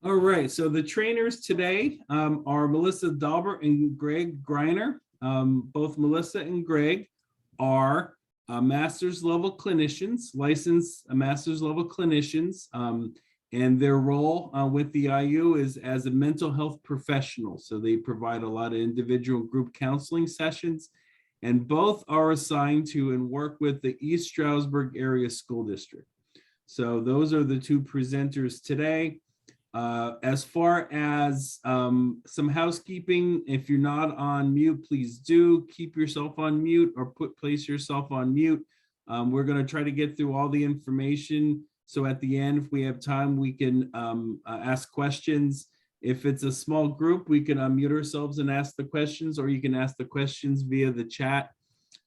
All right, so the trainers today are Melissa Dalbert and Greg Greiner. Both Melissa and Greg are master's level clinicians, licensed master's level clinicians, and their role with the IU is as a mental health professional. So they provide a lot of individual group counseling sessions, and both are assigned to and work with the East Stroudsburg Area School District. So those are the two presenters today. As far as some housekeeping, if you're not on mute, please do keep yourself on mute or place yourself on mute. We're going to try to get through all the information. So at the end, if we have time, we can ask questions. If it's a small group, we can unmute ourselves and ask the questions, or you can ask the questions via the chat.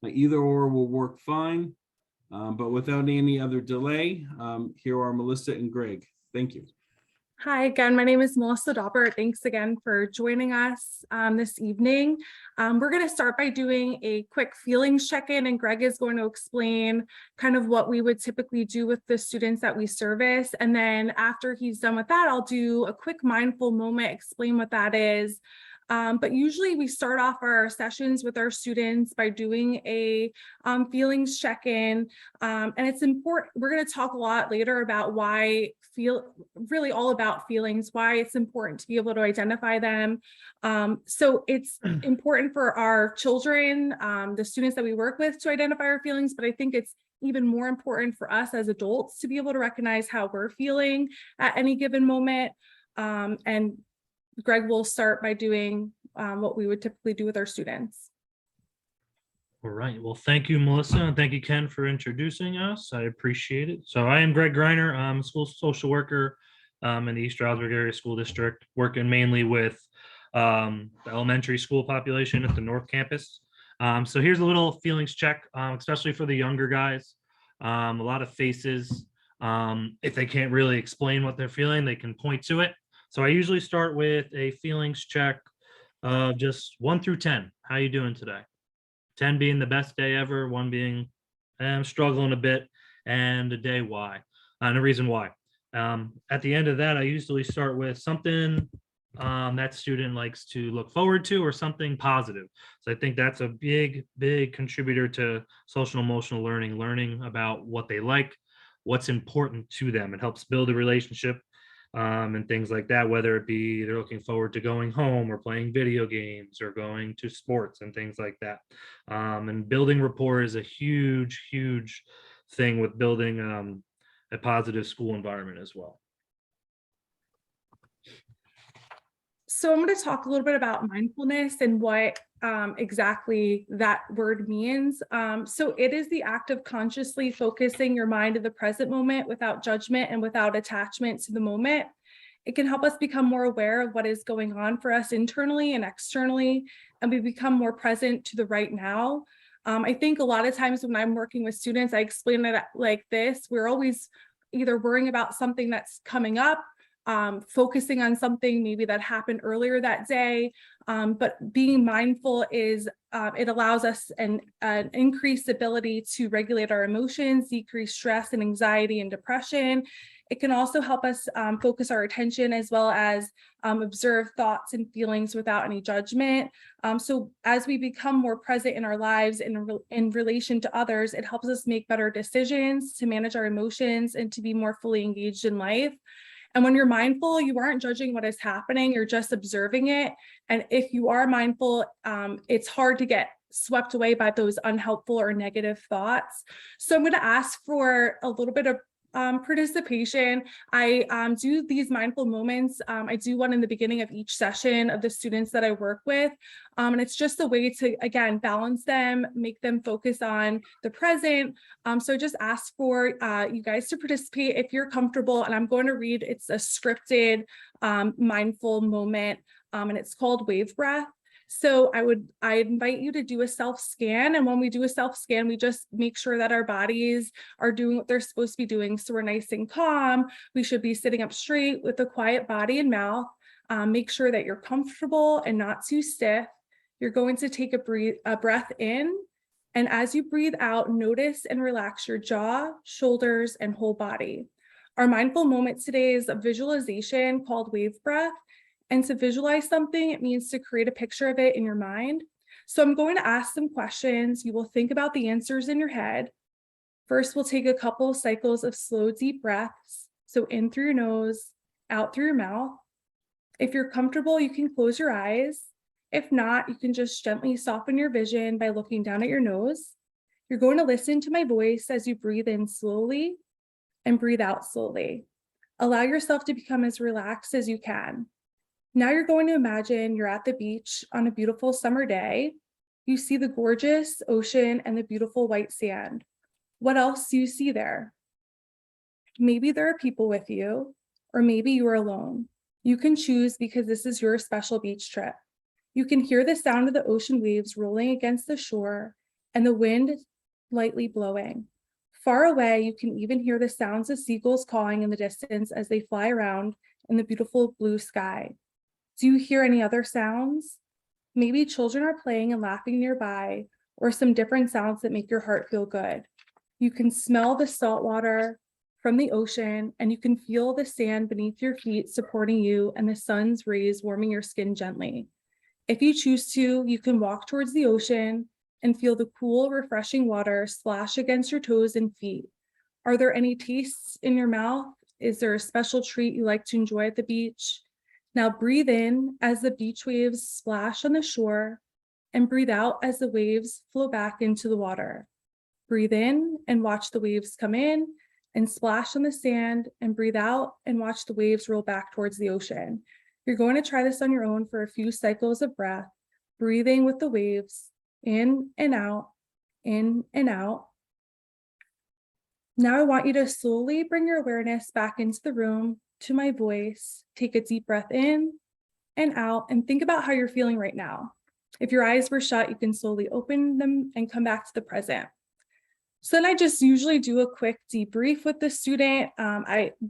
Either or will work fine. But without any other delay, here are Melissa and Greg. Thank you. Hi again, my name is Melissa Dalbert. Thanks again for joining us this evening. We're going to start by doing a quick feelings check-in, and Greg is going to explain kind of what we would typically do with the students that we service. And then after he's done with that, I'll do a quick mindful moment, explain what that is. But usually we start off our sessions with our students by doing a feelings check-in. And it's important, we're going to talk a lot later about why really all about feelings, why it's important to be able to identify them. So it's important for our children, the students that we work with, to identify our feelings, but I think it's even more important for us as adults to be able to recognize how we're feeling at any given moment. And Greg will start by doing what we would typically do with our students. All right. Well, thank you, Melissa, and thank you, Ken, for introducing us. I appreciate it. So I am Greg Greiner. I'm a school social worker in the East Stroudsburg Area School District, working mainly with the elementary school population at the North Campus. So here's a little feelings check, especially for the younger guys. A lot of faces. If they can't really explain what they're feeling, they can point to it. So I usually start with a feelings check of just 1 through 10. How you doing today? 10 being the best day ever, 1 being I'm struggling a bit, and a day why, and a reason why. At the end of that, I usually start with something that student likes to look forward to, or something positive. So I think that's a big contributor to social emotional learning about what they like, what's important to them. It helps build a relationship and things like that, whether it be they're looking forward to going home or playing video games or going to sports and things like that. And building rapport is a huge thing with building a positive school environment as well. So I'm going to talk a little bit about mindfulness and what exactly that word means. So it is the act of consciously focusing your mind in the present moment without judgment and without attachment to the moment. It can help us become more aware of what is going on for us internally and externally, and we become more present to the right now. I think a lot of times when I'm working with students, I explain it like this. We're always either worrying about something that's coming up, focusing on something maybe that happened earlier that day, but being mindful is it allows us an increased ability to regulate our emotions, decrease stress and anxiety and depression. It can also help us focus our attention, as well as observe thoughts and feelings without any judgment. So as we become more present in our lives and in relation to others, it helps us make better decisions, to manage our emotions, and to be more fully engaged in life. And when you're mindful, you aren't judging what is happening, you're just observing it. And if you are mindful, it's hard to get swept away by those unhelpful or negative thoughts. So I'm going to ask for a little bit of participation. I do these mindful moments. I do one in the beginning of each session of the students that I work with. And it's just a way to, again, balance them, make them focus on the present. So just ask for you guys to participate if you're comfortable. And I'm going to read, it's a scripted mindful moment, and it's called Wave Breath. So I invite you to do a self-scan. And when we do a self-scan, we just make sure that our bodies are doing what they're supposed to be doing. So we're nice and calm. We should be sitting up straight with a quiet body and mouth. Make sure that you're comfortable and not too stiff. You're going to take a breath in. And as you breathe out, notice and relax your jaw, shoulders, and whole body. Our mindful moment today is a visualization called wave breath. And to visualize something, it means to create a picture of it in your mind. So I'm going to ask some questions. You will think about the answers in your head. First, we'll take a couple of cycles of slow, deep breaths. So in through your nose, out through your mouth. If you're comfortable, you can close your eyes. If not, you can just gently soften your vision by looking down at your nose. You're going to listen to my voice as you breathe in slowly and breathe out slowly. Allow yourself to become as relaxed as you can. Now you're going to imagine you're at the beach on a beautiful summer day. You see the gorgeous ocean and the beautiful white sand. What else do you see there? Maybe there are people with you, or maybe you are alone. You can choose because this is your special beach trip. You can hear the sound of the ocean waves rolling against the shore and the wind lightly blowing. Far away, you can even hear the sounds of seagulls calling in the distance as they fly around in the beautiful blue sky. Do you hear any other sounds? Maybe children are playing and laughing nearby, or some different sounds that make your heart feel good. You can smell the salt water from the ocean, and you can feel the sand beneath your feet supporting you and the sun's rays warming your skin gently. If you choose to, you can walk towards the ocean and feel the cool, refreshing water splash against your toes and feet. Are there any tastes in your mouth? Is there a special treat you like to enjoy at the beach? Now breathe in as the beach waves splash on the shore, and breathe out as the waves flow back into the water. Breathe in and watch the waves come in and splash on the sand, and breathe out and watch the waves roll back towards the ocean. You're going to try this on your own for a few cycles of breath, breathing with the waves, in and out, in and out. Now I want you to slowly bring your awareness back into the room to my voice. Take a deep breath in and out, and think about how you're feeling right now. If your eyes were shut, you can slowly open them and come back to the present. So then I just usually do a quick debrief with the student.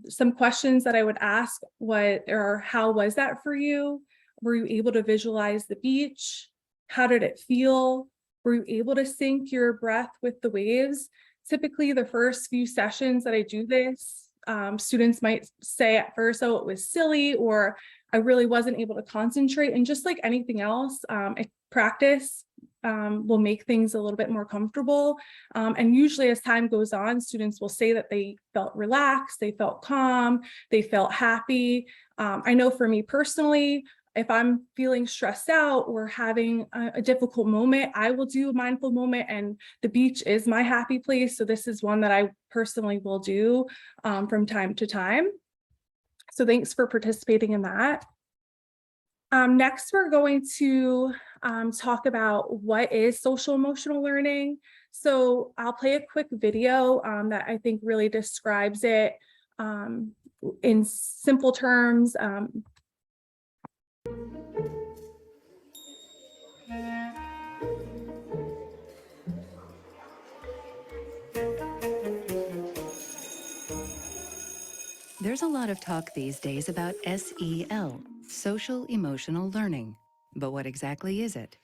Some questions that I would ask, how was that for you? Were you able to visualize the beach? How did it feel? Were you able to sync your breath with the waves? Typically, the first few sessions that I do this, students might say at first, oh, it was silly, or I really wasn't able to concentrate. And just like anything else, practice will make things a little bit more comfortable. And usually as time goes on, students will say that they felt relaxed, they felt calm, they felt happy. I know for me personally, if I'm feeling stressed out or having a difficult moment, I will do a mindful moment, and the beach is my happy place. So this is one that I personally will do from time to time. So thanks for participating in that. Next, we're going to talk about what is social emotional learning. So I'll play a quick video that I think really describes it in simple terms. There's a lot of talk these days about SEL, social emotional learning. But what exactly is it?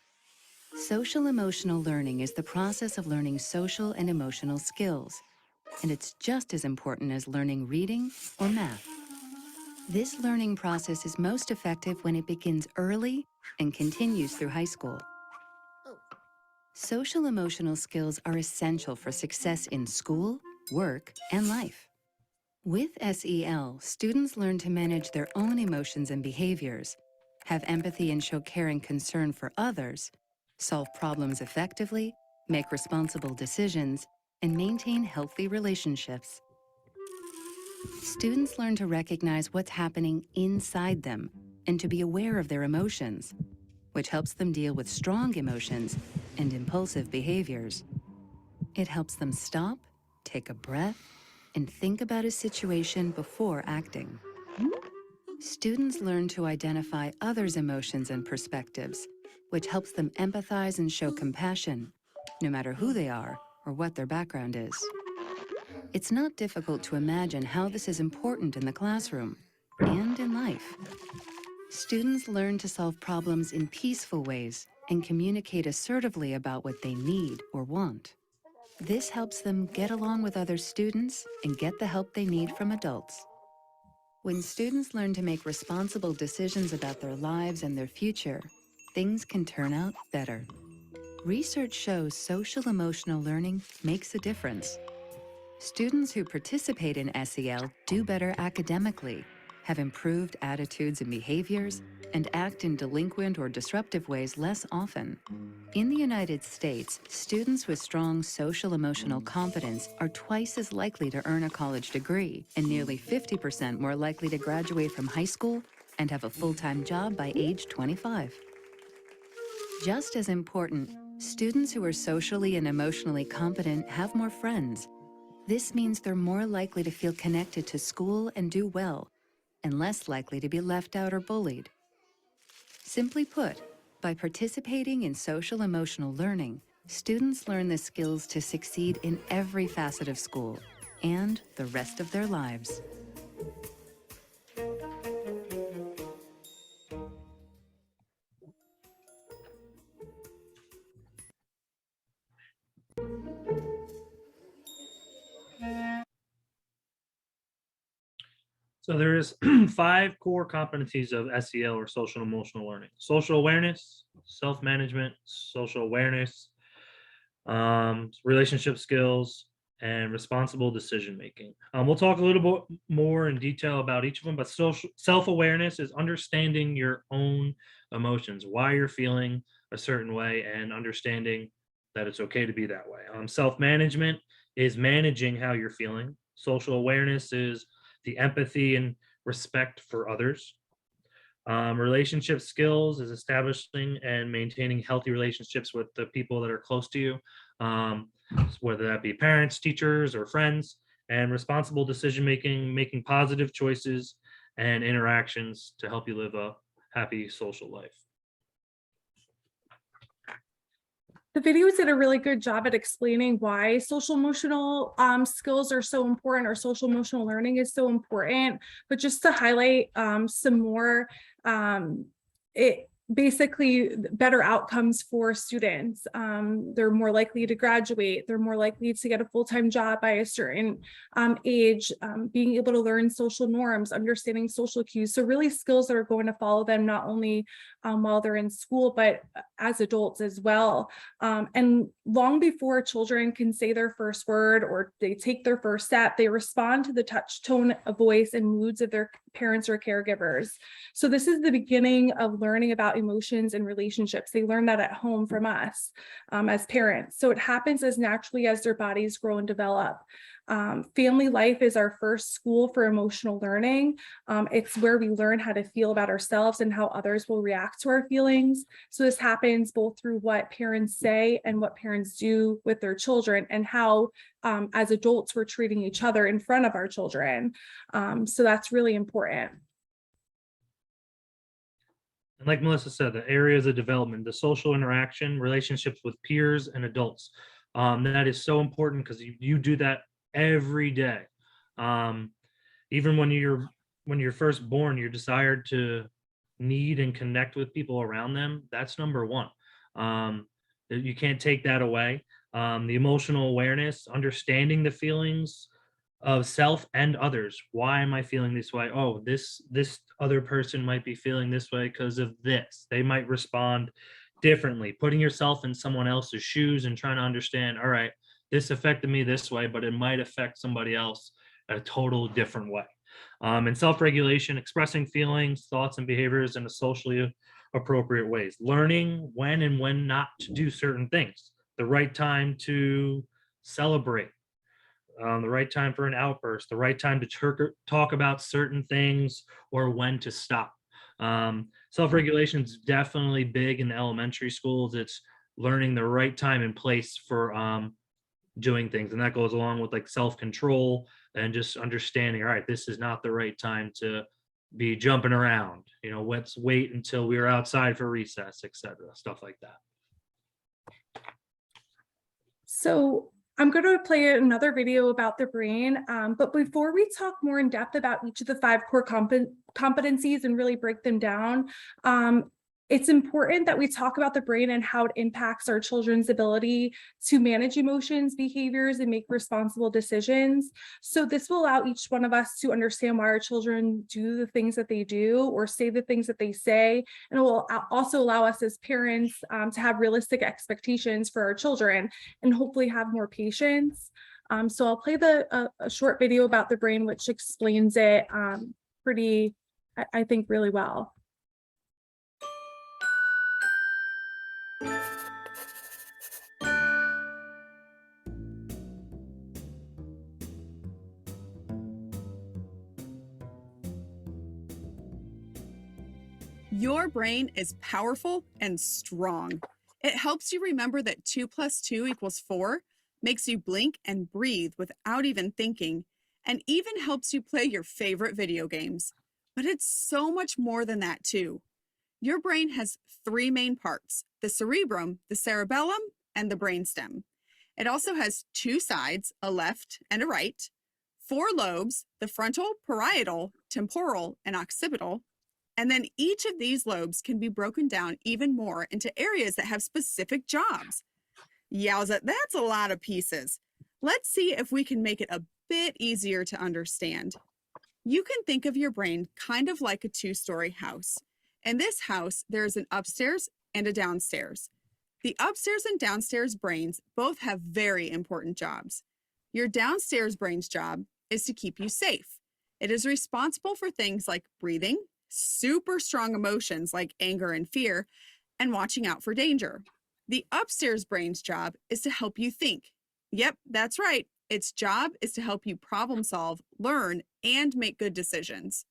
Social emotional learning is the process of learning social and emotional skills, and it's just as important as learning reading or math. This learning process is most effective when it begins early and continues through high school. Social emotional skills are essential for success in school, work, and life. With SEL, students learn to manage their own emotions and behaviors, have empathy and show care and concern for others, solve problems effectively, make responsible decisions, and maintain healthy relationships. Students learn to recognize what's happening inside them and to be aware of their emotions, which helps them deal with strong emotions and impulsive behaviors. It helps them stop, take a breath, and think about a situation before acting. Students learn to identify others' emotions and perspectives, which helps them empathize and show compassion, no matter who they are or what their background is. It's not difficult to imagine how this is important in the classroom and in life. Students learn to solve problems in peaceful ways and communicate assertively about what they need or want. This helps them get along with other students and get the help they need from adults. When students learn to make responsible decisions about their lives and their future, things can turn out better. Research shows social emotional learning makes a difference. Students who participate in SEL do better academically, have improved attitudes and behaviors, and act in delinquent or disruptive ways less often. In the United States, students with strong social-emotional competence are twice as likely to earn a college degree and nearly 50% more likely to graduate from high school and have a full-time job by age 25. Just as important, students who are socially and emotionally competent have more friends. This means they're more likely to feel connected to school and do well, and less likely to be left out or bullied. Simply put, by participating in social-emotional learning, students learn the skills to succeed in every facet of school and the rest of their lives. So there is 5 core competencies of SEL or social and emotional learning: social awareness, self-management, social awareness, relationship skills, and responsible decision making. We'll talk a little bit more in detail about each of them, but social self-awareness is understanding your own emotions, why you're feeling a certain way, and understanding that it's okay to be that way. Self-management is managing how you're feeling. Social awareness is the empathy and respect for others. Relationship skills is establishing and maintaining healthy relationships with the people that are close to you, whether that be parents, teachers, or friends. And responsible decision making, making positive choices and interactions to help you live a happy social life. The videos did a really good job at explaining why social emotional skills are so important, or social emotional learning is so important. But just to highlight some more, it basically better outcomes for students. They're more likely to graduate. They're more likely to get a full-time job by a certain age, being able to learn social norms, understanding social cues. So really skills that are going to follow them not only while they're in school, but as adults as well. And long before children can say their first word or they take their first step, they respond to the touch, tone of voice, and moods of their parents or caregivers. So this is the beginning of learning about emotions and relationships. They learn that at home from us as parents. So it happens as naturally as their bodies grow and develop. Family life is our first school for emotional learning. It's where we learn how to feel about ourselves and how others will react to our feelings. So this happens both through what parents say and what parents do with their children, and how as adults we're treating each other in front of our children. So that's really important. And like Melissa said, the areas of development, the social interaction, relationships with peers and adults. That is so important because you do that every day. Even when you're first born, your desire to need and connect with people around them, that's number one. You can't take that away. The emotional awareness, understanding the feelings of self and others. Why am I feeling this way? Oh, this other person might be feeling this way because of this. They might respond differently. Putting yourself in someone else's shoes and trying to understand, all right, this affected me this way, but it might affect somebody else a total different way. And self-regulation, expressing feelings, thoughts, and behaviors in a socially appropriate ways. Learning when and when not to do certain things. The right time to celebrate. The right time for an outburst, the right time to talk about certain things, or when to stop. Self-regulation is definitely big in elementary schools. It's learning the right time and place for doing things, and that goes along with like self-control and just understanding, all right, this is not the right time to be jumping around, let's wait until we're outside for recess, etc., stuff like that. So I'm going to play another video about the brain, but before we talk more in depth about each of the 5 core competencies and really break them down, It's important that we talk about the brain and how it impacts our children's ability to manage emotions, behaviors, and make responsible decisions. So this will allow each one of us to understand why our children do the things that they do or say the things that they say. And it will also allow us as parents to have realistic expectations for our children and hopefully have more patience. So I'll play a short video about the brain, which explains it I think, really well. Your brain is powerful and strong. It helps you remember that 2 + 2 = 4, makes you blink and breathe without even thinking, and even helps you play your favorite video games. But it's so much more than that too. Your brain has 3 main parts: the cerebrum, the cerebellum, and the brainstem. It also has 2 sides, a left and a right, 4 lobes, the frontal, parietal, temporal, and occipital. And then each of these lobes can be broken down even more into areas that have specific jobs. Yowza, that's a lot of pieces. Let's see if we can make it a bit easier to understand. You can think of your brain kind of like a 2-story house. In this house, there is an upstairs and a downstairs. The upstairs and downstairs brains both have very important jobs. Your downstairs brain's job is to keep you safe. It is responsible for things like breathing, super strong emotions like anger and fear, and watching out for danger. The upstairs brain's job is to help you think. Yep, that's right. Its job is to help you problem solve, learn, and make good decisions.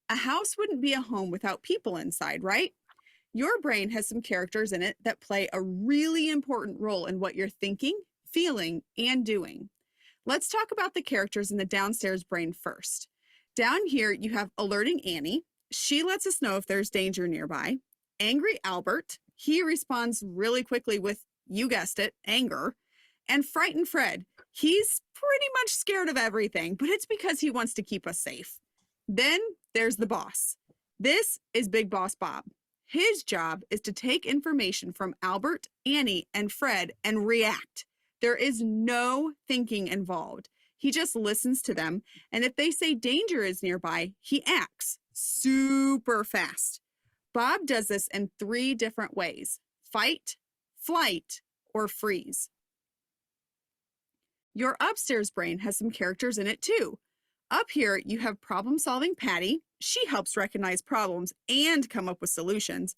A house wouldn't be a home without people inside, right? Your brain has some characters in it that play a really important role in what you're thinking, feeling, and doing. Let's talk about the characters in the downstairs brain first. Down here, you have alerting Annie. She lets us know if there's danger nearby. Angry Albert, he responds really quickly with, you guessed it, anger. And frightened Fred, he's pretty much scared of everything, but it's because he wants to keep us safe. Then there's the boss. This is Big Boss Bob. His job is to take information from Albert, Annie, and Fred and react. There is no thinking involved. He just listens to them, and if they say danger is nearby, he acts super fast. Bob does this in 3 different ways: fight, flight, or freeze. Your upstairs brain has some characters in it too. Up here, you have problem-solving Patty. She helps recognize problems and come up with solutions.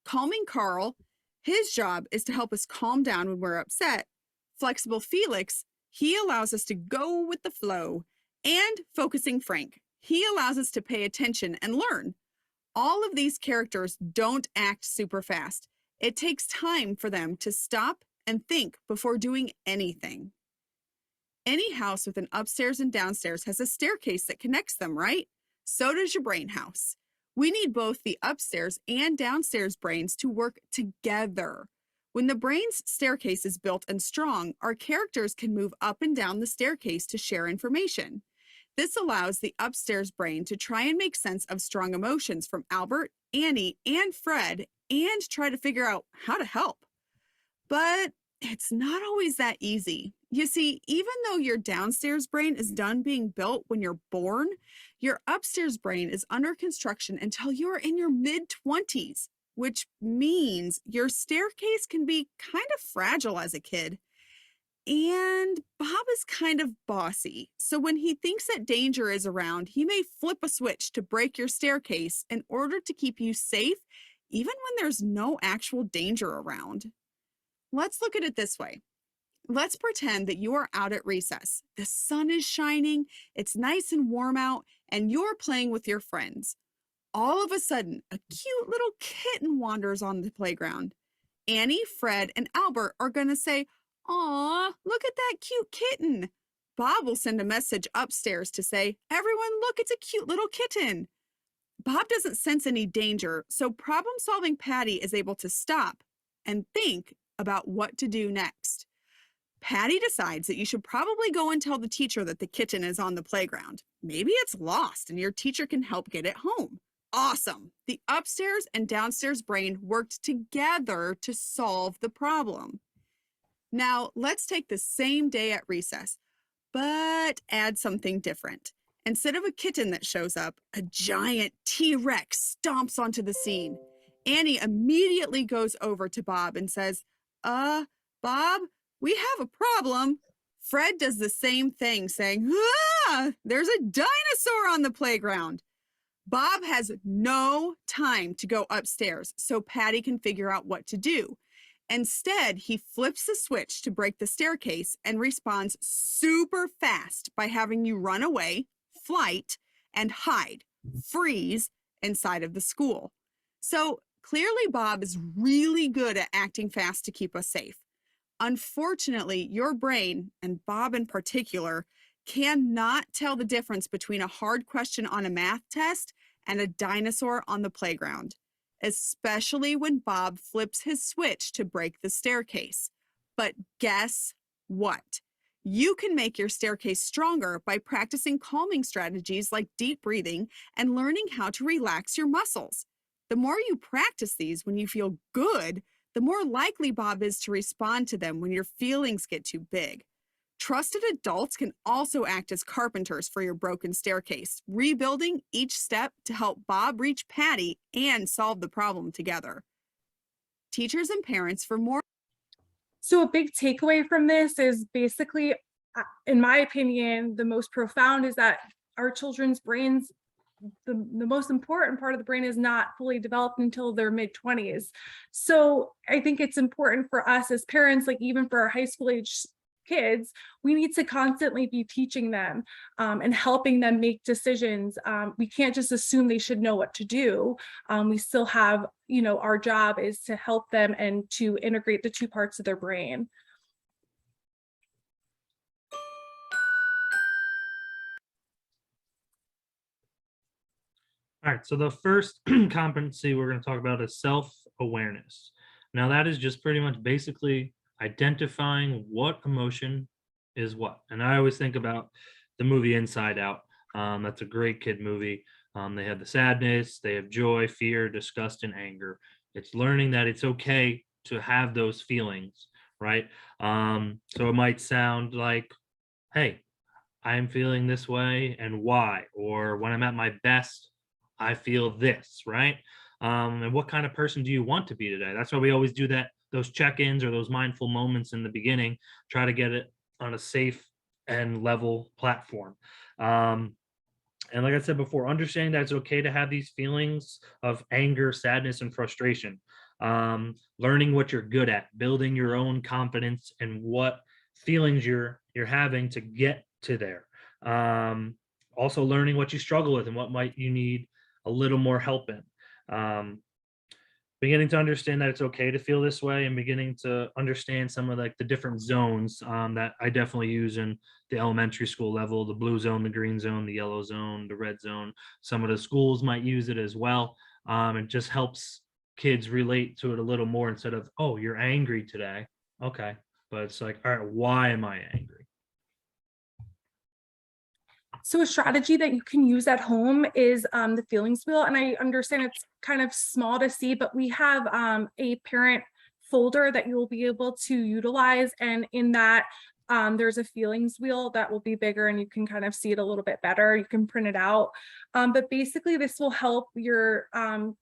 Calming Carl, his job is to help us calm down when we're upset. Flexible Felix, he allows us to go with the flow. And focusing Frank, he allows us to pay attention and learn. All of these characters don't act super fast. It takes time for them to stop and think before doing anything. Any house with an upstairs and downstairs has a staircase that connects them, right? So does your brain house. We need both the upstairs and downstairs brains to work together. When the brain's staircase is built and strong, our characters can move up and down the staircase to share information. This allows the upstairs brain to try and make sense of strong emotions from Albert, Annie, and Fred, and try to figure out how to help. But it's not always that easy. You see, even though your downstairs brain is done being built when you're born, your upstairs brain is under construction until you're in your mid-20s, which means your staircase can be kind of fragile as a kid. And Bob is kind of bossy. So when he thinks that danger is around, he may flip a switch to break your staircase in order to keep you safe, even when there's no actual danger around. Let's look at it this way. Let's pretend that you are out at recess. The sun is shining, it's nice and warm out, and you're playing with your friends. All of a sudden, a cute little kitten wanders on the playground. Annie, Fred, and Albert are going to say, "Aw, look at that cute kitten." Bob will send a message upstairs to say, "Everyone, look, it's a cute little kitten." Bob doesn't sense any danger, so problem-solving Patty is able to stop and think about what to do next. Patty decides that you should probably go and tell the teacher that the kitten is on the playground. Maybe it's lost and your teacher can help get it home. Awesome. The upstairs and downstairs brain worked together to solve the problem. Now, let's take the same day at recess, but add something different. Instead of a kitten that shows up, a giant T-Rex stomps onto the scene. Annie immediately goes over to Bob and says, Bob, we have a problem. Fred does the same thing, saying, there's a dinosaur on the playground. Bob has no time to go upstairs so Patty can figure out what to do. Instead, he flips the switch to break the staircase and responds super fast by having you run away, flight, and hide, freeze inside of the school. So clearly, Bob is really good at acting fast to keep us safe. Unfortunately, your brain, and Bob in particular, cannot tell the difference between a hard question on a math test and a dinosaur on the playground, especially when Bob flips his switch to break the staircase. But guess what? You can make your staircase stronger by practicing calming strategies like deep breathing and learning how to relax your muscles. The more you practice these when you feel good, the more likely Bob is to respond to them when your feelings get too big. Trusted adults can also act as carpenters for your broken staircase, rebuilding each step to help Bob reach Patty and solve the problem together. Teachers and parents for more. So a big takeaway from this is basically, in my opinion, the most profound is that our children's brains, the most important part of the brain is not fully developed until their mid-20s. So I think it's important for us as parents, like even for our high school age kids, we need to constantly be teaching them and helping them make decisions. We can't just assume they should know what to do. We still have, our job is to help them and to integrate the two parts of their brain. All right, so the first competency we're going to talk about is self-awareness. Now, that is just pretty much basically identifying what emotion is what. And I always think about the movie Inside Out. That's a great kid movie. They have the sadness, they have joy, fear, disgust, and anger. It's learning that it's okay to have those feelings, right? So it might sound like, hey, I'm feeling this way and why? Or when I'm at my best, I feel this, right? And what kind of person do you want to be today? That's why we always do those check-ins or those mindful moments in the beginning, try to get it on a safe and level platform. And like I said before, understanding that it's okay to have these feelings of anger, sadness, and frustration. Learning what you're good at, building your own confidence and what feelings you're having to get to there. Also learning what you struggle with and what might you need a little more help in. Beginning to understand that it's okay to feel this way and beginning to understand some of the different zones that I definitely use in the elementary school level, the blue zone, the green zone, the yellow zone, the red zone. Some of the schools might use it as well. It just helps kids relate to it a little more instead of, oh, you're angry today. Okay. But it's like, all right, why am I angry? So a strategy that you can use at home is the feelings wheel. And I understand it's kind of small to see, but we have a parent folder that you'll be able to utilize. And in that, there's a feelings wheel that will be bigger and you can kind of see it a little bit better. You can print it out. But basically this will help your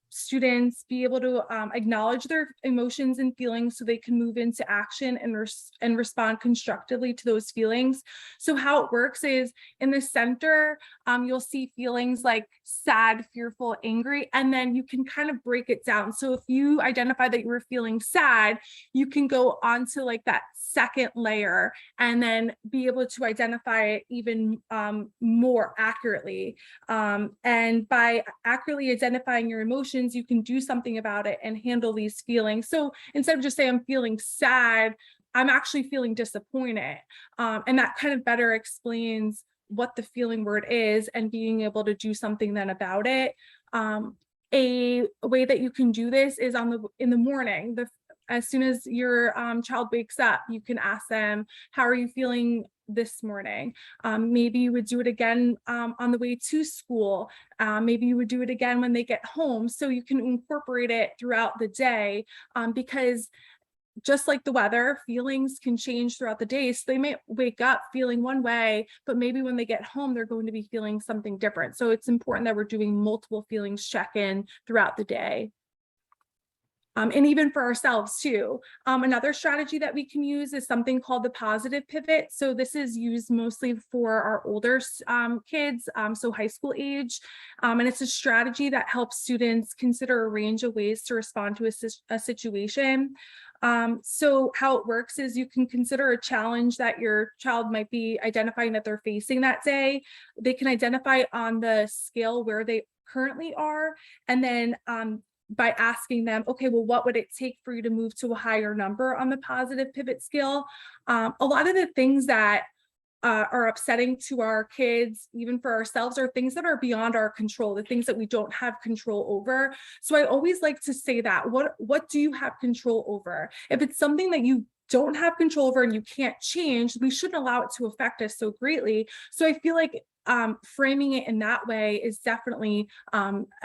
students be able to acknowledge their emotions and feelings so they can move into action and respond constructively to those feelings. So how it works is in the center, you'll see feelings like sad, fearful, angry, and then you can kind of break it down. So if you identify that you were feeling sad, you can go on to like that second layer and then be able to identify it even more accurately. And by accurately identifying your emotions, you can do something about it and handle these feelings. So instead of just saying I'm feeling sad, I'm actually feeling disappointed. And that kind of better explains what the feeling word is and being able to do something then about it. A way that you can do this is in the morning. as soon as your child wakes up, you can ask them, how are you feeling this morning? Maybe you would do it again on the way to school. Maybe you would do it again when they get home. So you can incorporate it throughout the day, because just like the weather, feelings can change throughout the day. So they may wake up feeling one way, but maybe when they get home, they're going to be feeling something different. So it's important that we're doing multiple feelings check-in throughout the day. And even for ourselves too. Another strategy that we can use is something called the positive pivot. So this is used mostly for our older kids, so high school age. And it's a strategy that helps students consider a range of ways to respond to a situation. So how it works is you can consider a challenge that your child might be identifying that they're facing that day. They can identify on the scale where they currently are, and then by asking them, okay, well, what would it take for you to move to a higher number on the positive pivot scale? A lot of the things that are upsetting to our kids, even for ourselves, are things that are beyond our control, the things that we don't have control over. So I always like to say that, what do you have control over? If it's something that you don't have control over and you can't change, we shouldn't allow it to affect us so greatly. So I feel like framing it in that way is definitely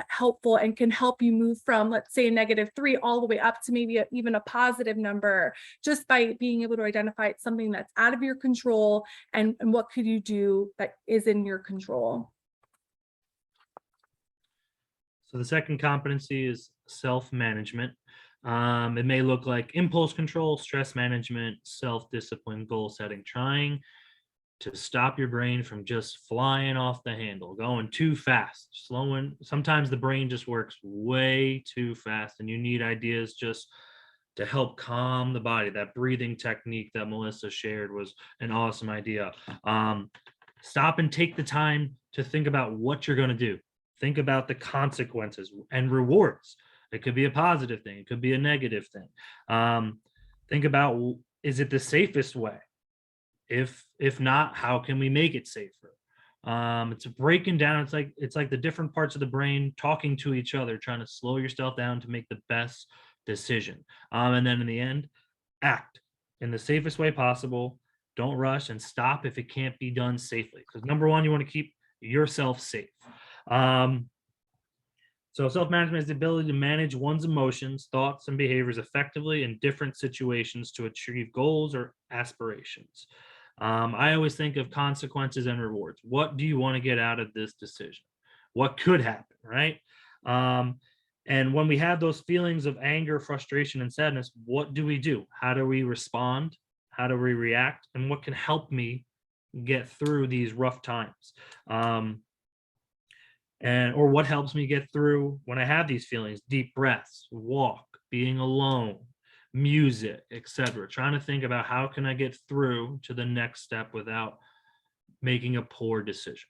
helpful and can help you move from, let's say, a -3 all the way up to maybe even a positive number, just by being able to identify it's something that's out of your control, and what could you do that is in your control. So the second competency is self-management. It may look like impulse control, stress management, self-discipline, goal setting, trying to stop your brain from just flying off the handle, going too fast, slowing. Sometimes the brain just works way too fast and you need ideas just to help calm the body. That breathing technique that Melissa shared was an awesome idea. Stop and take the time to think about what you're going to do. Think about the consequences and rewards. It could be a positive thing. It could be a negative thing. Think about, is it the safest way? If not, how can we make it safer? It's breaking down. It's like the different parts of the brain talking to each other, trying to slow yourself down to make the best decision. And then in the end, act in the safest way possible. Don't rush, and stop if it can't be done safely. Because number one, you want to keep yourself safe. So self-management is the ability to manage one's emotions, thoughts, and behaviors effectively in different situations to achieve goals or aspirations. I always think of consequences and rewards. What do you want to get out of this decision? What could happen, right? And when we have those feelings of anger, frustration, and sadness, what do we do? How do we respond? How do we react? And what can help me get through these rough times? Or what helps me get through when I have these feelings? Deep breaths, walk, being alone, music, etc. Trying to think about how can I get through to the next step without making a poor decision.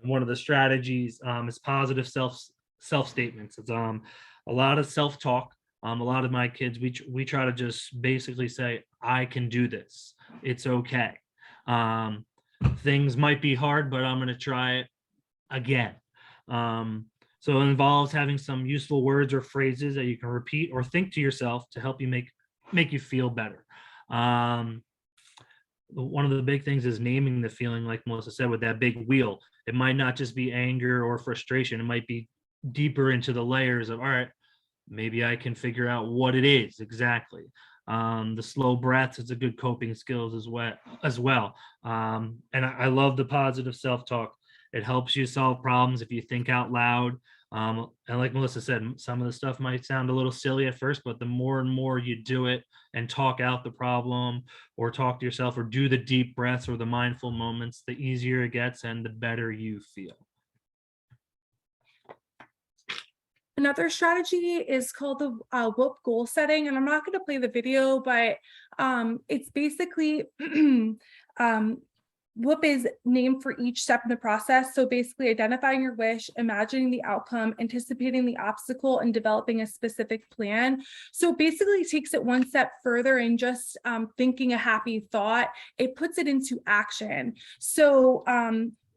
And one of the strategies is positive self-statements. It's a lot of self-talk. A lot of my kids, we try to just basically say, I can do this. It's okay. Things might be hard, but I'm going to try it again. So it involves having some useful words or phrases that you can repeat or think to yourself to help you make you feel better. One of the big things is naming the feeling, like Melissa said, with that big wheel. It might not just be anger or frustration. It might be deeper into the layers of, all right, maybe I can figure out what it is exactly. The slow breaths is a good coping skills as well. And I love the positive self-talk. It helps you solve problems if you think out loud. And like Melissa said, some of the stuff might sound a little silly at first, but the more and more you do it and talk out the problem or talk to yourself or do the deep breaths or the mindful moments, the easier it gets and the better you feel. Another strategy is called the WHOOP goal setting, and I'm not going to play the video, but it's basically WHOOP is named for each step in the process. So basically identifying your wish, imagining the outcome, anticipating the obstacle, and developing a specific plan. So basically it takes it one step further and just thinking a happy thought, it puts it into action. So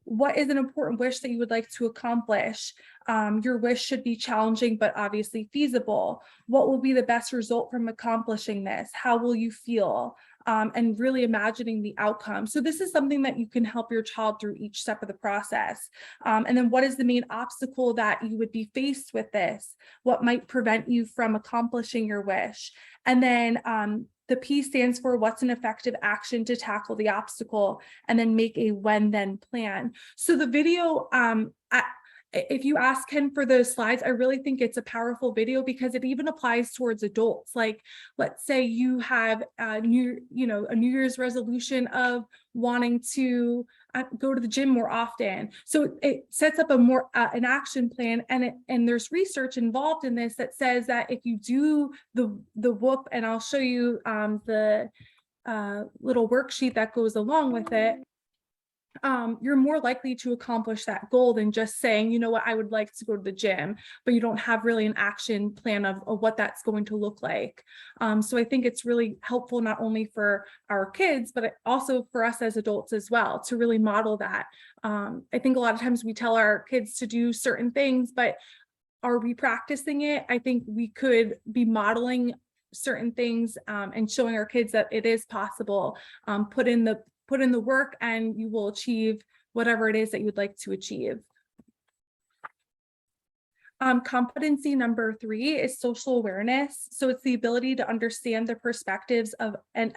what is an important wish that you would like to accomplish? Your wish should be challenging, but obviously feasible. What will be the best result from accomplishing this? How will you feel? And really imagining the outcome. So this is something that you can help your child through each step of the process. And then what is the main obstacle that you would be faced with this? What might prevent you from accomplishing your wish? And then the P stands for what's an effective action to tackle the obstacle, and then make a when then plan. So the video, if you ask Ken for those slides, I really think it's a powerful video because it even applies towards adults. Like, let's say you have a New Year's resolution of wanting to go to the gym more often. So it sets up a more an action plan, and there's research involved in this that says that if you do the whoop, and I'll show you the little worksheet that goes along with it, you're more likely to accomplish that goal than just saying, you know what, I would like to go to the gym, but you don't have really an action plan of what that's going to look like. So I think it's really helpful not only for our kids, but also for us as adults as well, to really model that. I think a lot of times we tell our kids to do certain things, but are we practicing it? I think we could be modeling certain things and showing our kids that it is possible. Put in the work and you will achieve whatever it is that you would like to achieve. Competency number 3 is social awareness. So it's the ability to understand the perspectives of and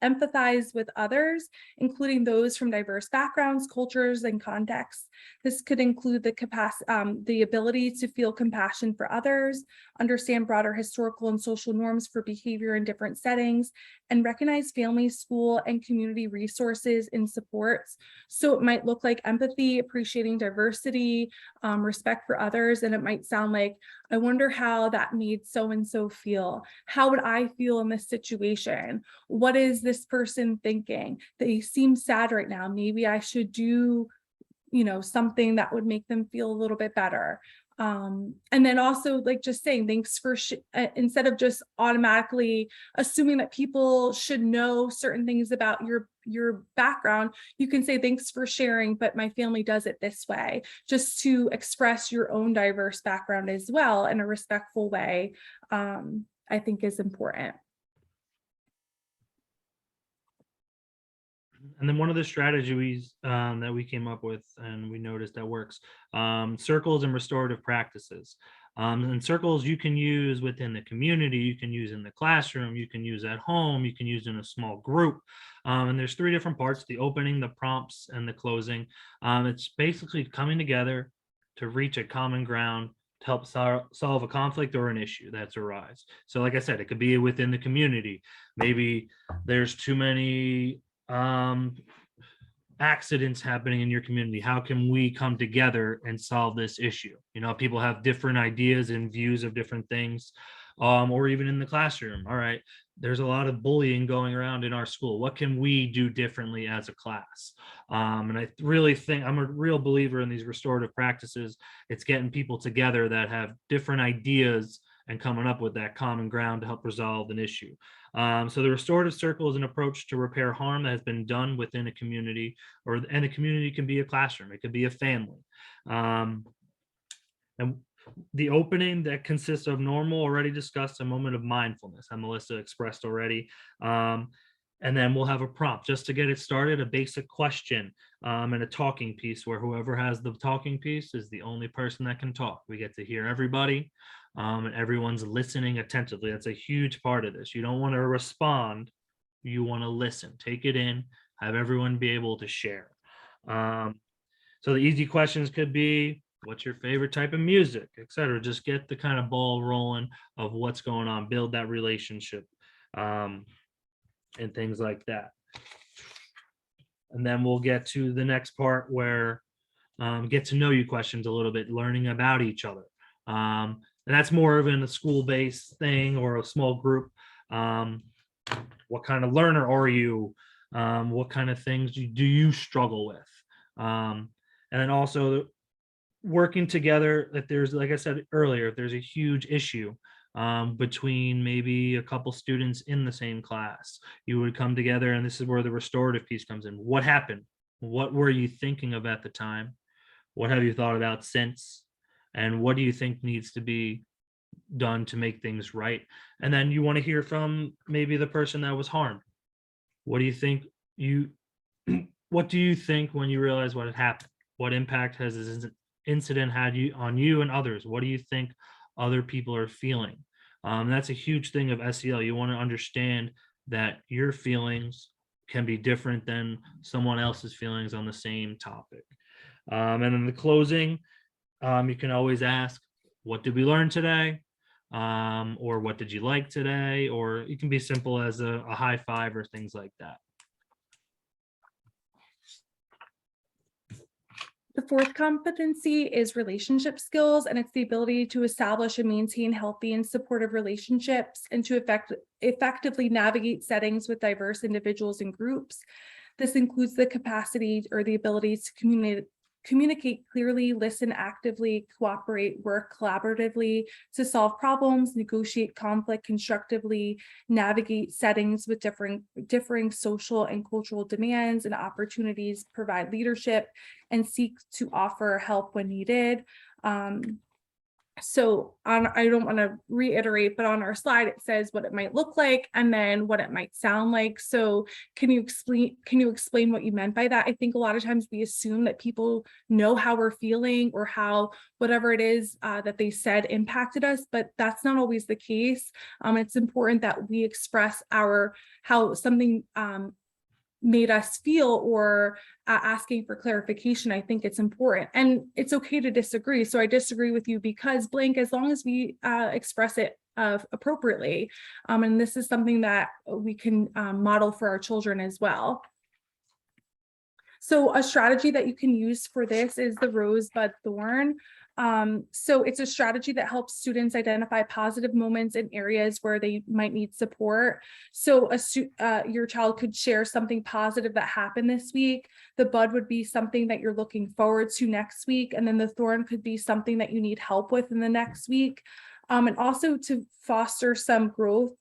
empathize with others, including those from diverse backgrounds, cultures, and contexts. This could include the ability to feel compassion for others, understand broader historical and social norms for behavior in different settings, and recognize family, school, and community resources and supports. So it might look like empathy, appreciating diversity, respect for others, and it might sound like, I wonder how that made so-and-so feel. How would I feel in this situation? What is this person thinking? They seem sad right now. Maybe I should do, something that would make them feel a little bit better. And then also like just saying thanks for, instead of just automatically assuming that people should know certain things about your background, you can say thanks for sharing, but my family does it this way, just to express your own diverse background as well in a respectful way, I think is important. And then one of the strategies that we came up with and we noticed that works, circles and restorative practices. And circles you can use within the community, you can use in the classroom, you can use at home, you can use in a small group. And there's 3 different parts: the opening, the prompts, and the closing. It's basically coming together to reach a common ground to help solve a conflict or an issue that's arise. So like I said, it could be within the community. Maybe there's too many accidents happening in your community. How can we come together and solve this issue? People have different ideas and views of different things, or even in the classroom. All right, there's a lot of bullying going around in our school. What can we do differently as a class? And I really think I'm a real believer in these restorative practices. It's getting people together that have different ideas and coming up with that common ground to help resolve an issue. So the restorative circle is an approach to repair harm that has been done within a community, and the community can be a classroom, it could be a family. And the opening that consists of normal, already discussed, a moment of mindfulness, and Melissa expressed already. And then we'll have a prompt just to get it started, a basic question, and a talking piece where whoever has the talking piece is the only person that can talk. We get to hear everybody, and everyone's listening attentively. That's a huge part of this. You don't want to respond, you want to listen, take it in, have everyone be able to share. So the easy questions could be, what's your favorite type of music, etc. Just get the kind of ball rolling of what's going on, build that relationship, and things like that. And then we'll get to the next part where get to know you questions a little bit, learning about each other. And that's more of in a school-based thing or a small group. What kind of learner are you? What kind of things do you struggle with? And then also working together, if there's, like I said earlier, if there's a huge issue between maybe a couple students in the same class, you would come together, and this is where the restorative piece comes in. What happened? What were you thinking of at the time? What have you thought about since? And what do you think needs to be done to make things right? And then you want to hear from maybe the person that was harmed. What do you think what do you think when you realize what had happened? What impact has this incident had on you and others? What do you think other people are feeling? That's a huge thing of SEL. You want to understand that your feelings can be different than someone else's feelings on the same topic. And in the closing, you can always ask, what did we learn today? Or what did you like today? Or it can be simple as a high five or things like that. The fourth competency is relationship skills, and it's the ability to establish and maintain healthy and supportive relationships and to effectively navigate settings with diverse individuals and groups. This includes the capacity or the ability to communicate clearly, listen actively, cooperate, work collaboratively to solve problems, negotiate conflict constructively, navigate settings with differing social and cultural demands and opportunities, provide leadership, and seek to offer help when needed. I don't want to reiterate, but on our slide, it says what it might look like and then what it might sound like. So can you explain what you meant by that? I think a lot of times we assume that people know how we're feeling or how whatever it is that they said impacted us, but that's not always the case. It's important that we express how something made us feel or asking for clarification. I think it's important, and it's okay to disagree. So I disagree with you because blank, as long as we express it appropriately. And this is something that we can model for our children as well. So a strategy that you can use for this is the rosebud thorn. So it's a strategy that helps students identify positive moments in areas where they might need support. So your child could share something positive that happened this week. The bud would be something that you're looking forward to next week. And then the thorn could be something that you need help with in the next week. And also to foster some growth.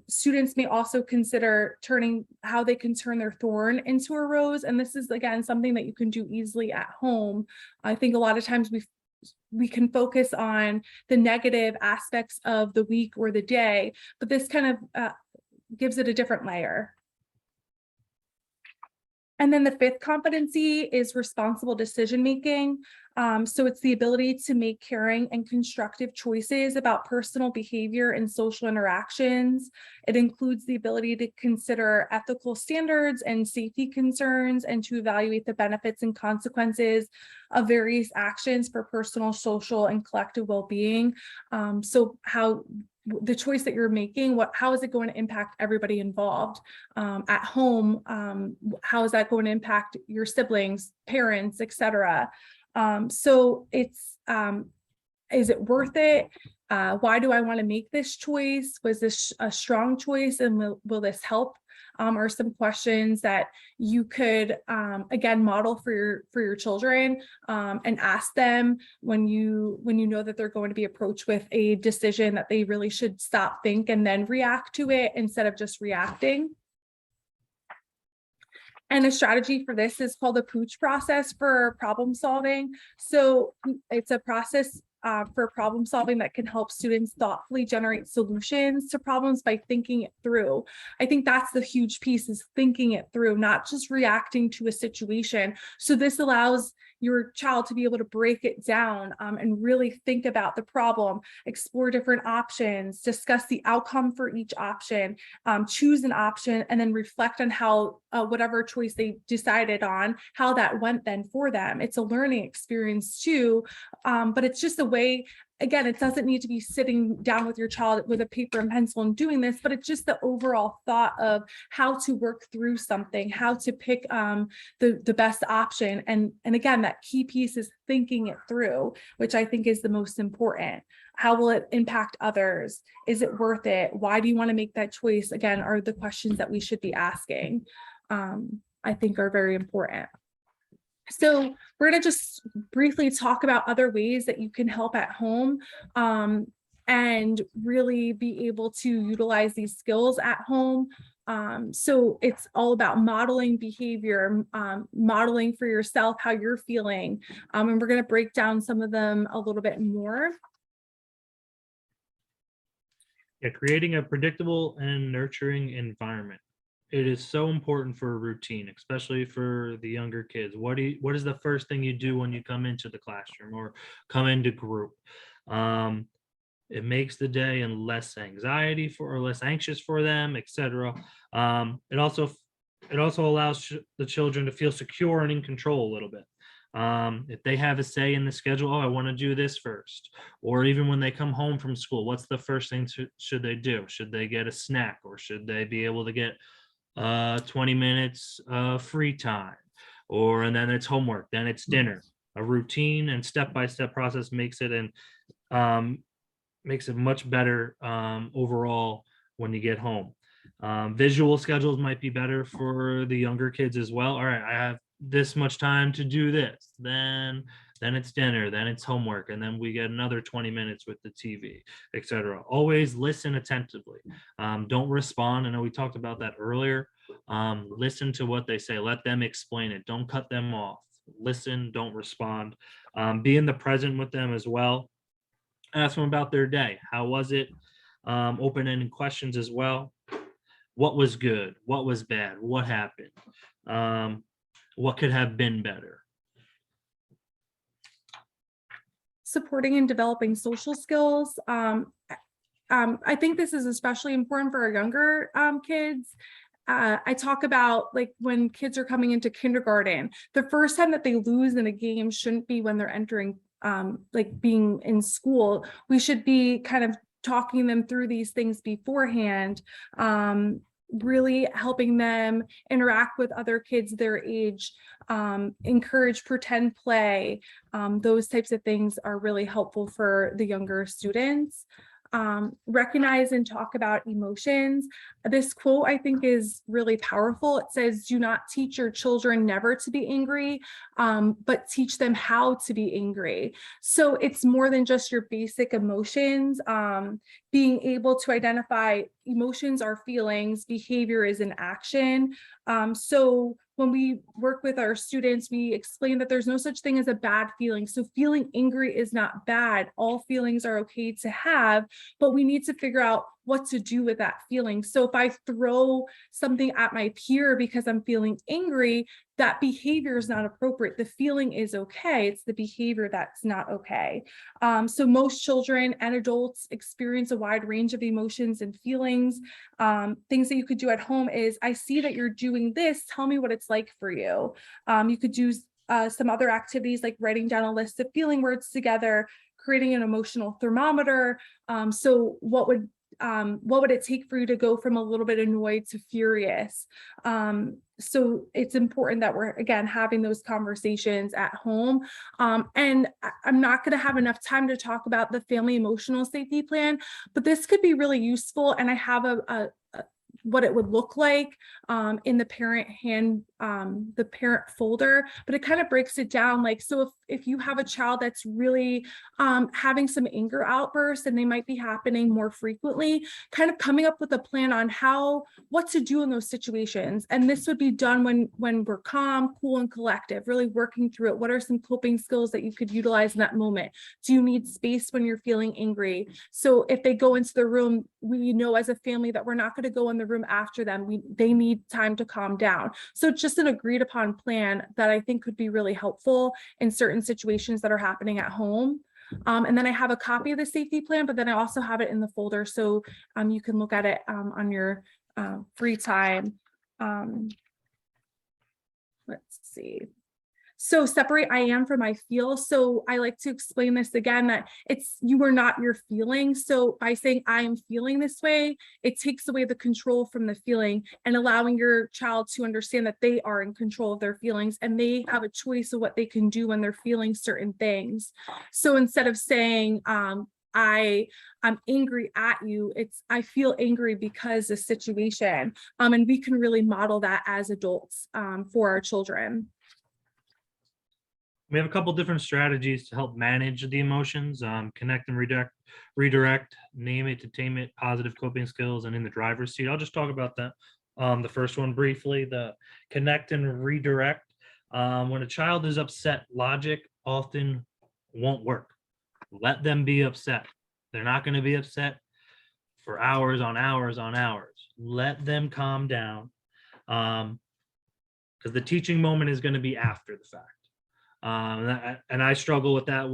Students may also consider how they can turn their thorn into a rose. And this is, again, something that you can do easily at home. I think a lot of times we can focus on the negative aspects of the week or the day, but this kind of gives it a different layer. And then the fifth competency is responsible decision-making. So it's the ability to make caring and constructive choices about personal behavior and social interactions. It includes the ability to consider ethical standards and safety concerns and to evaluate the benefits and consequences of various actions for personal, social, and collective well-being. So how the choice that you're making, how is it going to impact everybody involved at home? How is that going to impact your siblings, parents, etc.? So it's, is it worth it? Why do I want to make this choice? Was this a strong choice, and will this help? Are some questions that you could, again, model for your children and ask them when you know that they're going to be approached with a decision that they really should stop, think, and then react to it instead of just reacting. And a strategy for this is called the POOCH process for problem solving. So it's a process for problem solving that can help students thoughtfully generate solutions to problems by thinking it through. I think that's the huge piece, is thinking it through, not just reacting to a situation. So this allows your child to be able to break it down and really think about the problem, explore different options, discuss the outcome for each option, choose an option, and then reflect on how whatever choice they decided on, how that went then for them. It's a learning experience too, but it's just a way. Again, it doesn't need to be sitting down with your child with a paper and pencil and doing this, but it's just the overall thought of how to work through something, how to pick the best option. And again, that key piece is thinking it through, which I think is the most important. How will it impact others? Is it worth it? Why do you want to make that choice? Again, are the questions that we should be asking, I think are very important. So we're going to just briefly talk about other ways that you can help at home and really be able to utilize these skills at home. So it's all about modeling behavior, modeling for yourself how you're feeling. And we're going to break down some of them a little bit more. Yeah, creating a predictable and nurturing environment. It is so important for a routine, especially for the younger kids. What is the first thing you do when you come into the classroom or come into group? It makes the day and less anxiety for or less anxious for them, etc. It also allows the children to feel secure and in control a little bit. If they have a say in the schedule, oh, I want to do this first, or even when they come home from school, what's the first thing should they do? Should they get a snack, or should they be able to get 20 minutes free time, and then it's homework, then it's dinner? A routine and step-by-step process makes it much better overall when you get home. Visual schedules might be better for the younger kids as well. All right, I have this much time to do this, then it's dinner, then it's homework, and then we get another 20 minutes with the TV, etc. Always listen attentively. Don't respond. I know we talked about that earlier. Listen to what they say. Let them explain it. Don't cut them off. Listen, don't respond. Be in the present with them as well. Ask them about their day. How was it? Open-ended questions as well. What was good? What was bad? What happened? What could have been better? Supporting and developing social skills. I think this is especially important for our younger kids. I talk about like when kids are coming into kindergarten, the first time that they lose in a game shouldn't be when they're entering like being in school. We should be kind of talking them through these things beforehand, really helping them interact with other kids their age, encourage pretend play. Those types of things are really helpful for the younger students. Recognize and talk about emotions. This quote I think is really powerful. It says, do not teach your children never to be angry, but teach them how to be angry. So it's more than just your basic emotions. Being able to identify emotions are feelings, behavior is an action. So when we work with our students, we explain that there's no such thing as a bad feeling. So feeling angry is not bad. All feelings are okay to have, but we need to figure out what to do with that feeling. So if I throw something at my peer because I'm feeling angry, that behavior is not appropriate. The feeling is okay. It's the behavior that's not okay. So most children and adults experience a wide range of emotions and feelings. Things that you could do at home is, I see that you're doing this. Tell me what it's like for you. You could do some other activities like writing down a list of feeling words together, creating an emotional thermometer. So what would it take for you to go from a little bit annoyed to furious? So it's important that we're, again, having those conversations at home. And I'm not going to have enough time to talk about the family emotional safety plan, but this could be really useful. And I have what it would look like in the parent the parent folder, but it kind of breaks it down. Like, so if you have a child that's really having some anger outbursts and they might be happening more frequently, kind of coming up with a plan on what to do in those situations. And this would be done when we're calm, cool, and collective, really working through it. What are some coping skills that you could utilize in that moment? Do you need space when you're feeling angry? So if they go into the room, we know as a family that we're not going to go in the room after them. They need time to calm down. So just an agreed upon plan that I think could be really helpful in certain situations that are happening at home. And then I have a copy of the safety plan, but then I also have it in the folder. So you can look at it on your free time. Let's see. So separate I am from I feel. So I like to explain this again, that you are not your feeling. So by saying I am feeling this way, it takes away the control from the feeling and allowing your child to understand that they are in control of their feelings and they have a choice of what they can do when they're feeling certain things. So instead of saying, I'm angry at you, it's I feel angry because the situation. And we can really model that as adults for our children. We have a couple different strategies to help manage the emotions, connect and redirect, name it to tame it, positive coping skills, and in the driver's seat. I'll just talk about that the first one briefly, the connect and redirect. When a child is upset, logic often won't work. Let them be upset. They're not going to be upset for hours on hours on hours. Let them calm down. Because the teaching moment is going to be after the fact. And I struggle with that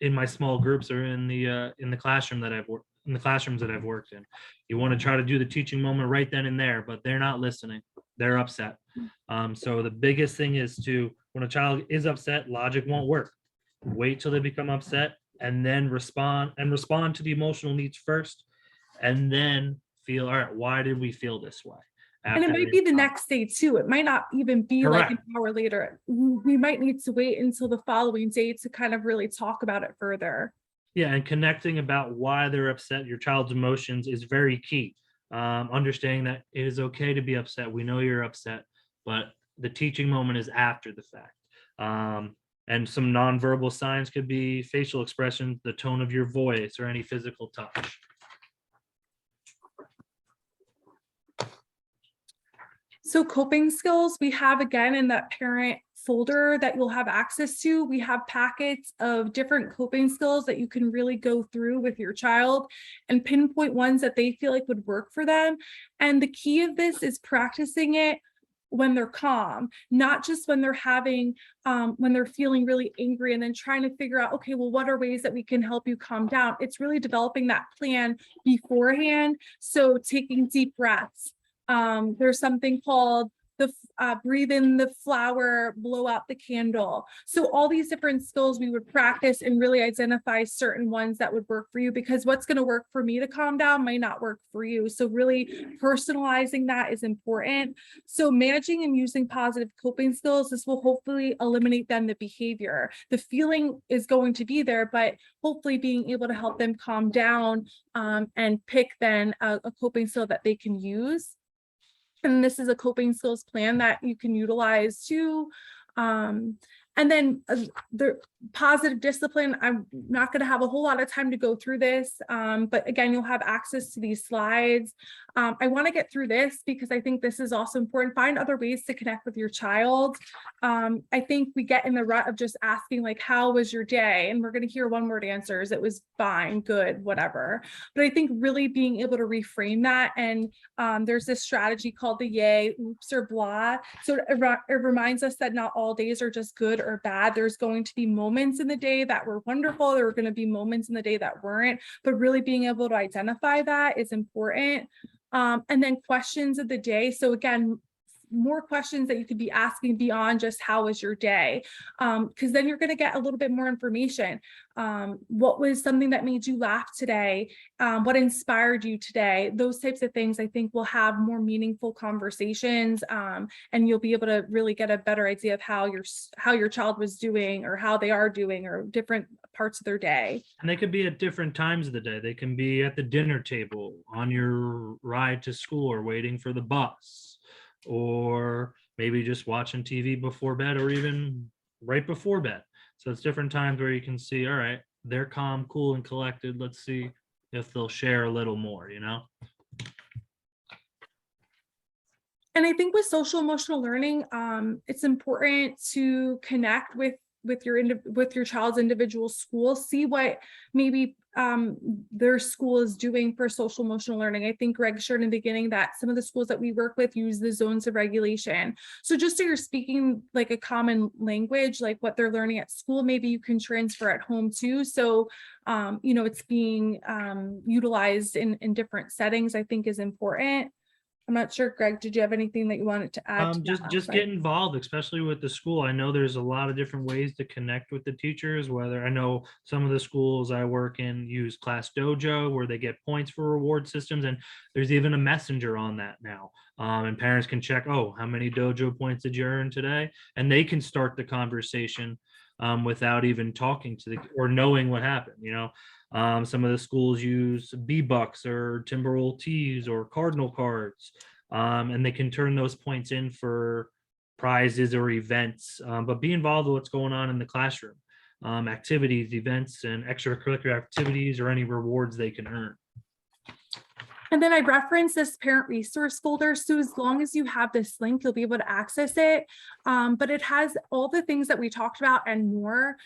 in my small groups or in the classrooms that I've worked in. You want to try to do the teaching moment right then and there, but they're not listening. They're upset. So the biggest thing is when a child is upset, logic won't work. Wait till they become upset and then respond to the emotional needs first, and then feel, all right, why did we feel this way? And it might be the next day too. It might not even be like an hour later. We might need to wait until the following day to kind of really talk about it further. Yeah, and connecting about why they're upset, your child's emotions, is very key. Understanding that it is okay to be upset. We know you're upset, but the teaching moment is after the fact. And some nonverbal signs could be facial expressions, the tone of your voice, or any physical touch. So coping skills, we have, again, in that parent folder that you'll have access to, we have packets of different coping skills that you can really go through with your child and pinpoint ones that they feel like would work for them. And the key of this is practicing it when they're calm, not just when they're when they're feeling really angry and then trying to figure out, okay, well, what are ways that we can help you calm down? It's really developing that plan beforehand. So taking deep breaths. There's something called the breathe in the flower, blow out the candle. So all these different skills we would practice and really identify certain ones that would work for you, because what's going to work for me to calm down might not work for you. So really personalizing that is important. So managing and using positive coping skills, this will hopefully eliminate then the behavior. The feeling is going to be there, but hopefully being able to help them calm down and pick then a coping skill that they can use. And this is a coping skills plan that you can utilize too. And then the positive discipline, I'm not going to have a whole lot of time to go through this, but again, you'll have access to these slides. I want to get through this because I think this is also important. Find other ways to connect with your child. I think we get in the rut of just asking, like, how was your day? And we're going to hear one-word answers. It was fine, good, whatever. But I think really being able to reframe that, and there's this strategy called the yay, oops, or blah. So it reminds us that not all days are just good or bad. There's going to be moments in the day that were wonderful. There were going to be moments in the day that weren't, but really being able to identify that is important. And then questions of the day. So again, more questions that you could be asking beyond just how was your day, because then you're going to get a little bit more information. What was something that made you laugh today? What inspired you today? Those types of things, I think, will have more meaningful conversations, and you'll be able to really get a better idea of how your child was doing, or how they are doing, or different parts of their day. And they could be at different times of the day. They can be at the dinner table, on your ride to school, or waiting for the bus, or maybe just watching TV before bed, or even right before bed. So it's different times where you can see, all right, they're calm, cool, and collected. Let's see if they'll share a little more, you know? And I think with social emotional learning, it's important to connect with your child's individual school, see what maybe their school is doing for social emotional learning. I think Greg shared in the beginning that some of the schools that we work with use the zones of regulation. So just so you're speaking like a common language, like what they're learning at school, maybe you can transfer at home too. So it's being utilized in different settings, I think is important. I'm not sure, Greg, did you have anything that you wanted to add? Just get involved, especially with the school. I know there's a lot of different ways to connect with the teachers, whether I know some of the schools I work in use Class Dojo, where they get points for reward systems. And there's even a messenger on that now. And parents can check, oh, how many dojo points did you earn today? And they can start the conversation without even talking to or knowing what happened, you know. Some of the schools use B-Bucks or Timberwolf tees or Cardinal cards, and they can turn those points in for prizes or events, but be involved with what's going on in the classroom, activities, events, and extracurricular activities, or any rewards they can earn. And then I referenced this parent resource folder. So as long as you have this link, you'll be able to access it. But it has all the things that we talked about and more.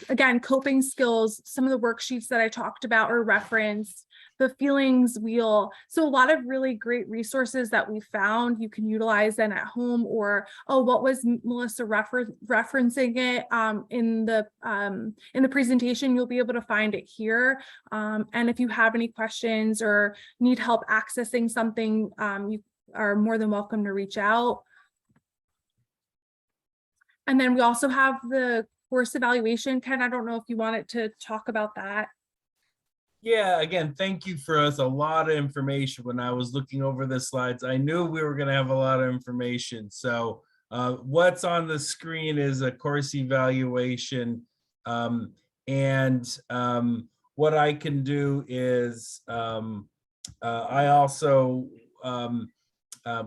Again, coping skills, some of the worksheets that I talked about are referenced, the feelings wheel. So a lot of really great resources that we found you can utilize then at home, or, oh, what was Melissa referencing it in the presentation, you'll be able to find it here. And if you have any questions or need help accessing something, you are more than welcome to reach out. And then we also have the course evaluation. Ken, I don't know if you wanted to talk about that. Yeah, again, thank you for us. A lot of information. When I was looking over the slides, I knew we were going to have a lot of information. So what's on the screen is a course evaluation. What I can do is I also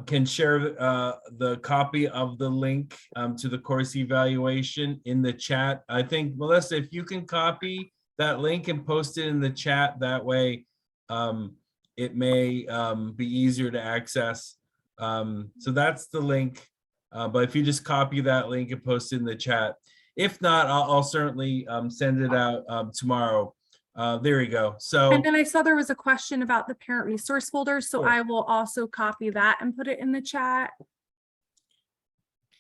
can share the copy of the link to the course evaluation in the chat. I think, Melissa, if you can copy that link and post it in the chat, that way it may be easier to access. So that's the link. But if you just copy that link and post it in the chat. If not, I'll certainly send it out tomorrow. There we go. So, and then I saw there was a question about the parent resource folder, so sure. I will also copy that and put it in the chat.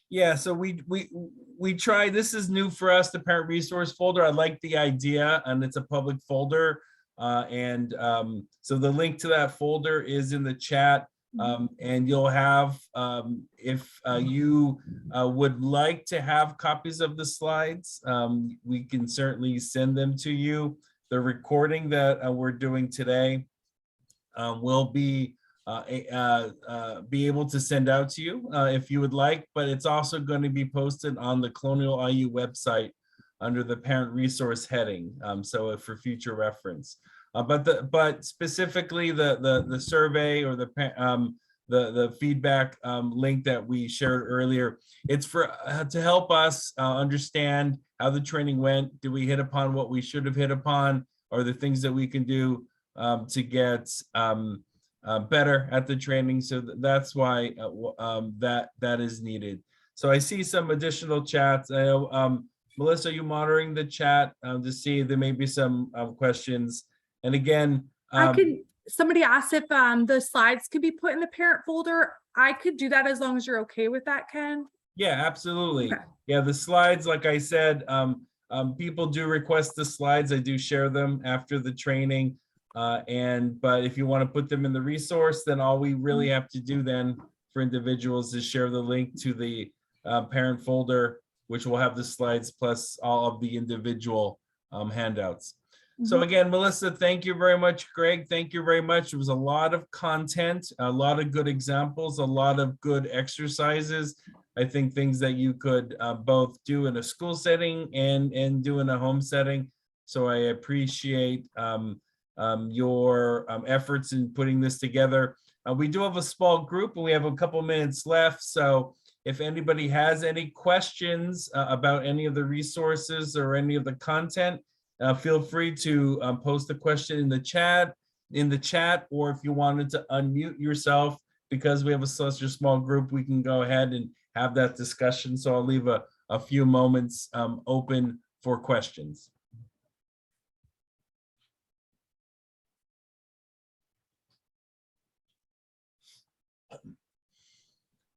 Yeah, so we tried, this is new for us, the parent resource folder. I like the idea, and it's a public folder. So the link to that folder is in the chat. And you'll have, if you would like to have copies of the slides, we can certainly send them to you. The recording that we're doing today will be able to send out to you if you would like, but it's also going to be posted on the Colonial IU website under the parent resource heading, so for future reference. But specifically the survey or the feedback link that we shared earlier, it's for to help us understand how the training went. Did we hit upon what we should have hit upon, or the things that we can do to get better at the training? So that's why that is needed. So I see some additional chats. I know, Melissa, are you monitoring the chat to see there may be some questions? And again, somebody asked if the slides could be put in the parent folder. I could do that as long as you're okay with that, Ken. Yeah, absolutely. Okay. Yeah, the slides, like I said, people do request the slides. I do share them after the training. But if you want to put them in the resource, then all we really have to do then for individuals is share the link to the parent folder, which will have the slides plus all of the individual handouts. So again, Melissa, thank you very much. Greg, thank you very much. It was a lot of content, a lot of good examples, a lot of good exercises. I think things that you could both do in a school setting and do in a home setting. So I appreciate your efforts in putting this together. We do have a small group and we have a couple minutes left. So if anybody has any questions about any of the resources or any of the content, feel free to post a question in the chat, or if you wanted to unmute yourself, because we have such a small group, we can go ahead and have that discussion. So I'll leave a few moments open for questions.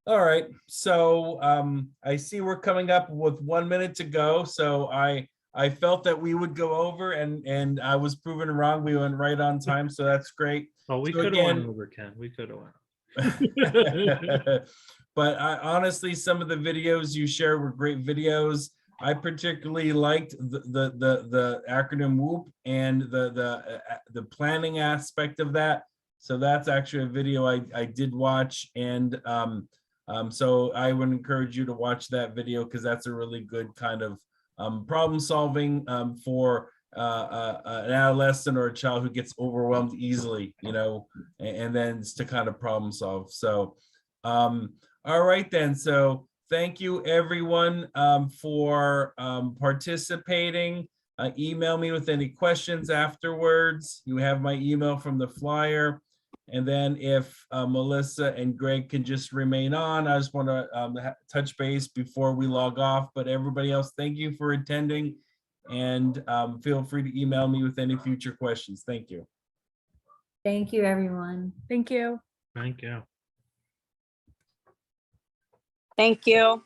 All right, so I see we're coming up with 1 minute to go. So I felt that we would go over, and I was proven wrong. We went right on time, so that's great. Oh, we So could have went again- over, Ken. We could have went. But honestly, some of the videos you shared were great videos. I particularly liked the acronym WHOOP and the planning aspect of that. So that's actually a video I did watch, and so I would encourage you to watch that video, because that's a really good kind of problem solving for an adolescent or a child who gets overwhelmed easily, you know, and then to kind of problem solve. So all right then, so thank you everyone for participating. Email me with any questions afterwards. You have my email from the flyer. And then if Melissa and Greg can just remain on, I just want to touch base before we log off. But everybody else, thank you for attending, and feel free to email me with any future questions. Thank you. Thank you, everyone. Thank you. Thank you. Thank you.